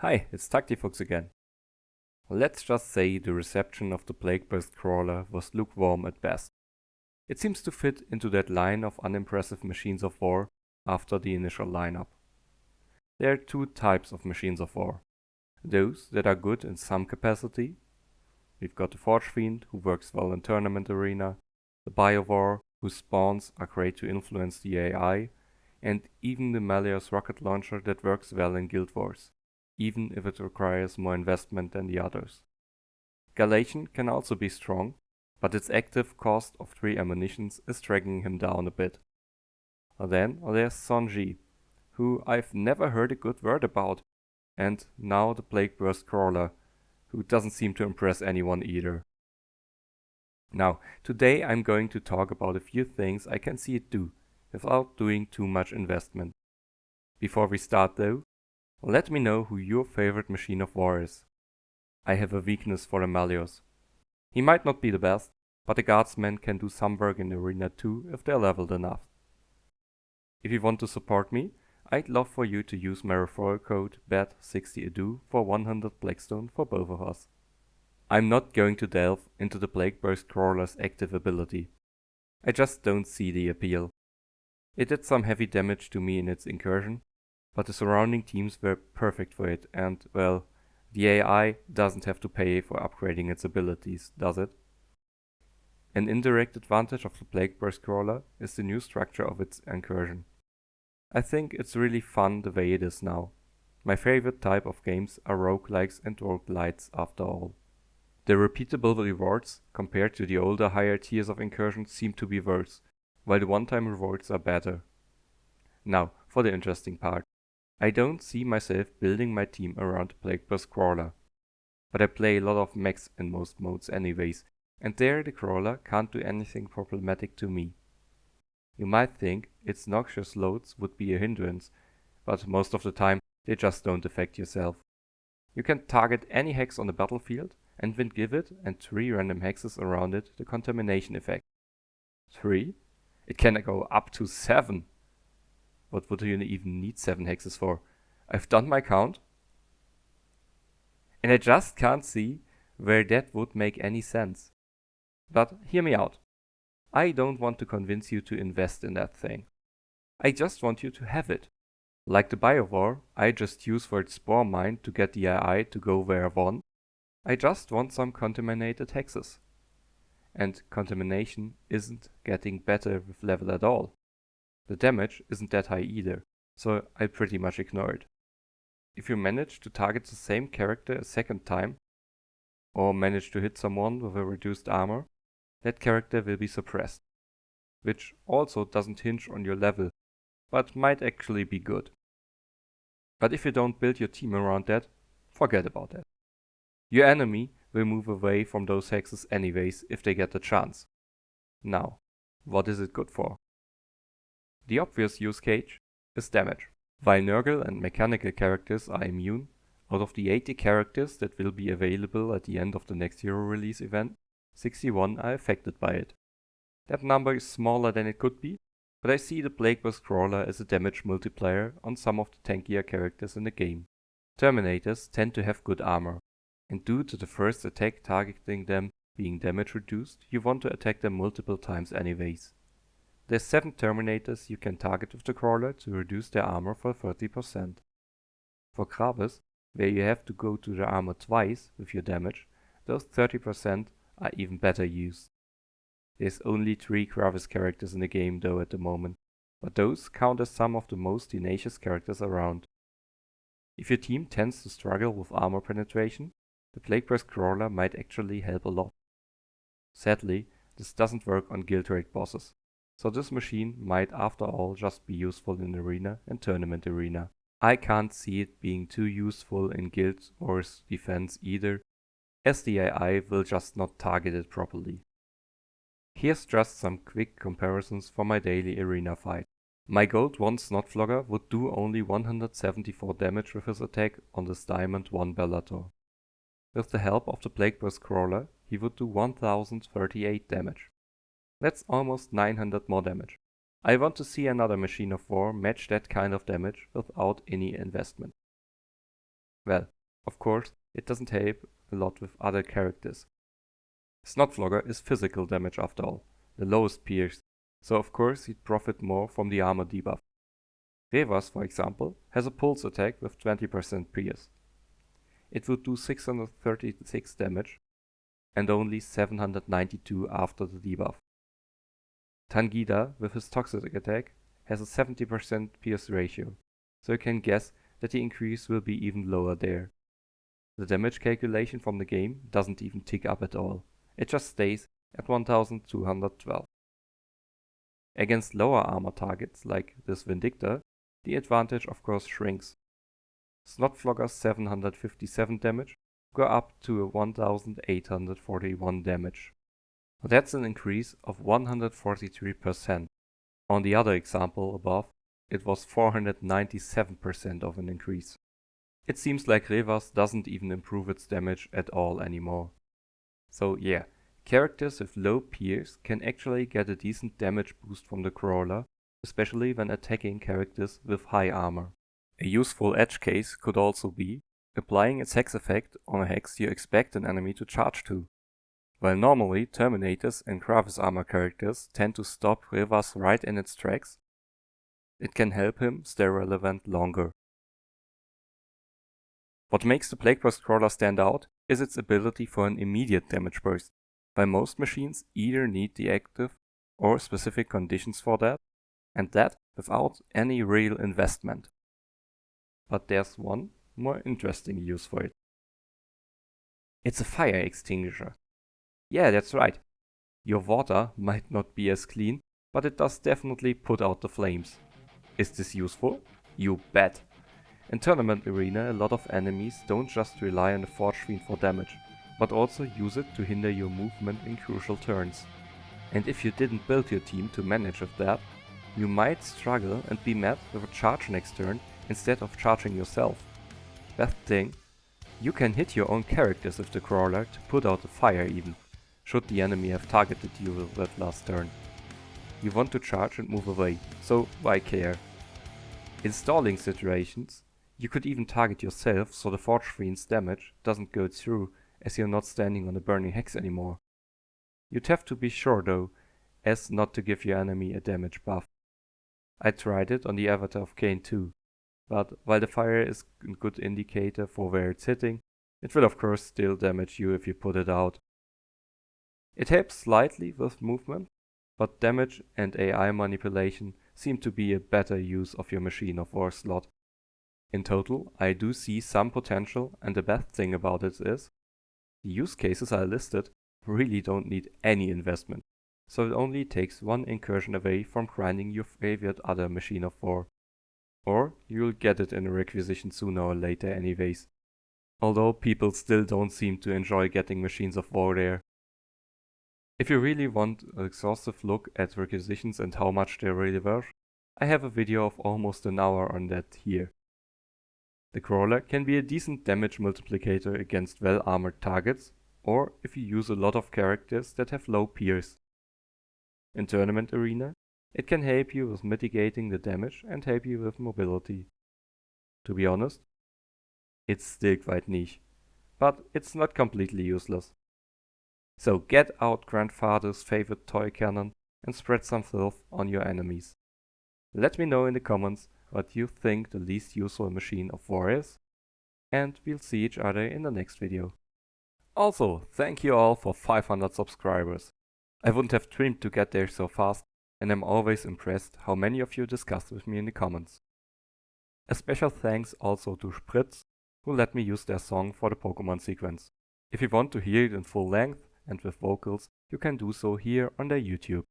Hi, it's Tactifox again. Let's just say the reception of the Plagueburst Crawler was lukewarm at best. It seems to fit into that line of unimpressive machines of war after the initial lineup. There are two types of machines of war. Those that are good in some capacity. We've got the Forge Fiend, who works well in tournament arena, the Biowar, whose spawns are great to influence the AI, and even the Malleus rocket launcher that works well in Guild Wars, even if it requires more investment than the others. Galatian can also be strong, but its active cost of 3 ammunitions is dragging him down a bit. Then there's Sonji, who I've never heard a good word about, and now the Plagueburst Crawler, who doesn't seem to impress anyone either. Now, today I'm going to talk about a few things I can see it do, without doing too much investment. Before we start though, let me know who your favorite machine of war is. I have a weakness for the Malleus. He might not be the best, but the guardsmen can do some work in the arena too if they're leveled enough. If you want to support me, I'd love for you to use my referral code BAT60ADU for 100 Blackstone for both of us. I'm not going to delve into the Plagueburst Crawler's active ability. I just don't see the appeal. It did some heavy damage to me in its incursion, but the surrounding teams were perfect for it and, well, the AI doesn't have to pay for upgrading its abilities, does it? An indirect advantage of the Plagueburst Crawler is the new structure of its incursion. I think it's really fun the way it is now. My favorite type of games are roguelikes and roguelites after all. The repeatable rewards compared to the older higher tiers of incursion seem to be worse, while the one-time rewards are better. Now, for the interesting part. I don't see myself building my team around the Plagueburst Crawler, but I play a lot of mechs in most modes anyways, and there the Crawler can't do anything problematic to me. You might think its noxious loads would be a hindrance, but most of the time they just don't affect yourself. You can target any hex on the battlefield and then give it and 3 random hexes around it the contamination effect. 3? It can go up to 7! What would you even need 7 hexes for? I've done my count. And I just can't see where that would make any sense. But hear me out. I don't want to convince you to invest in that thing. I just want you to have it. Like the Biowar I just use for its spore mine to get the AI to go where I want, I just want some contaminated hexes. And contamination isn't getting better with level at all. The damage isn't that high either, so I pretty much ignore it. If you manage to target the same character a second time, or manage to hit someone with a reduced armor, that character will be suppressed, which also doesn't hinge on your level, but might actually be good. But if you don't build your team around that, forget about that. Your enemy will move away from those hexes anyways if they get the chance. Now, what is it good for? The obvious use case is damage. While Nurgle and mechanical characters are immune, out of the 80 characters that will be available at the end of the next hero release event, 61 are affected by it. That number is smaller than it could be, but I see the Plagueburst Crawler as a damage multiplier on some of the tankier characters in the game. Terminators tend to have good armor, and due to the first attack targeting them being damage reduced, you want to attack them multiple times anyways. There's 7 Terminators you can target with the Crawler to reduce their armor for 30%. For Gravis, where you have to go to the armor twice with your damage, those 30% are even better used. There's only 3 Gravis characters in the game though at the moment, but those count as some of the most tenacious characters around. If your team tends to struggle with armor penetration, the Plagueburst Crawler might actually help a lot. Sadly, this doesn't work on guild raid bosses, so this machine might after all just be useful in arena and tournament arena. I can't see it being too useful in guild wars defense either, as the AI will just not target it properly. Here's just some quick comparisons for my daily arena fight. My gold 1 Snotflogger would do only 174 damage with his attack on this diamond 1 Bellator. With the help of the Plagueburst Crawler, he would do 1038 damage. That's almost 900 more damage. I want to see another machine of war match that kind of damage without any investment. Well, of course, it doesn't help a lot with other characters. Snotflogger is physical damage after all, the lowest pierce, so of course he'd profit more from the armor debuff. Revas, for example, has a pulse attack with 20% pierce. It would do 636 damage and only 792 after the debuff. Tangida, with his toxic attack, has a 70% pierce ratio, so you can guess that the increase will be even lower there. The damage calculation from the game doesn't even tick up at all, it just stays at 1212. Against lower armor targets like this Vindicta, the advantage of course shrinks. Snotflogger's 757 damage go up to 1841 damage. That's an increase of 143%. On the other example above, it was 497% of an increase. It seems like Revas doesn't even improve its damage at all anymore. So yeah, characters with low pierce can actually get a decent damage boost from the crawler, especially when attacking characters with high armor. A useful edge case could also be applying its hex effect on a hex you expect an enemy to charge to. While normally Terminators and Gravis armor characters tend to stop Revas right in its tracks, it can help him stay relevant longer. What makes the Plagueburst Crawler stand out is its ability for an immediate damage burst, while most machines either need the active or specific conditions for that, and that without any real investment. But there's one more interesting use for it. It's a fire extinguisher. Yeah, that's right. Your water might not be as clean, but it does definitely put out the flames. Is this useful? You bet. In Tournament Arena, a lot of enemies don't just rely on the Forge Fiend for damage, but also use it to hinder your movement in crucial turns. And if you didn't build your team to manage with that, you might struggle and be met with a charge next turn instead of charging yourself. Best thing, you can hit your own characters with the crawler to put out the fire even, should the enemy have targeted you with that last turn. You want to charge and move away, so why care? In stalling situations, you could even target yourself so the Forge Fiend's damage doesn't go through as you're not standing on a burning hex anymore. You'd have to be sure though, as not to give your enemy a damage buff. I tried it on the avatar of Kain too, but while the fire is a good indicator for where it's hitting, it will of course still damage you if you put it out. It helps slightly with movement, but damage and AI manipulation seem to be a better use of your Machine of War slot. In total, I do see some potential, and the best thing about it is, the use cases I listed really don't need any investment, so it only takes one incursion away from grinding your favorite other Machine of War. Or you'll get it in a requisition sooner or later anyways. Although people still don't seem to enjoy getting Machines of War there. If you really want an exhaustive look at requisitions and how much they're really worth, I have a video of almost an hour on that here. The crawler can be a decent damage multiplicator against well-armored targets, or if you use a lot of characters that have low pierce. In Tournament Arena, it can help you with mitigating the damage and help you with mobility. To be honest, it's still quite niche, but it's not completely useless. So get out grandfather's favorite toy cannon and spread some filth on your enemies. Let me know in the comments what you think the least useful Machine of War is, and we'll see each other in the next video. Also, thank you all for 500 subscribers. I wouldn't have dreamed to get there so fast, and I'm always impressed how many of you discussed with me in the comments. A special thanks also to Sprit, who let me use their song for the Pokemon sequence. If you want to hear it in full length and with vocals, you can do so here on their YouTube.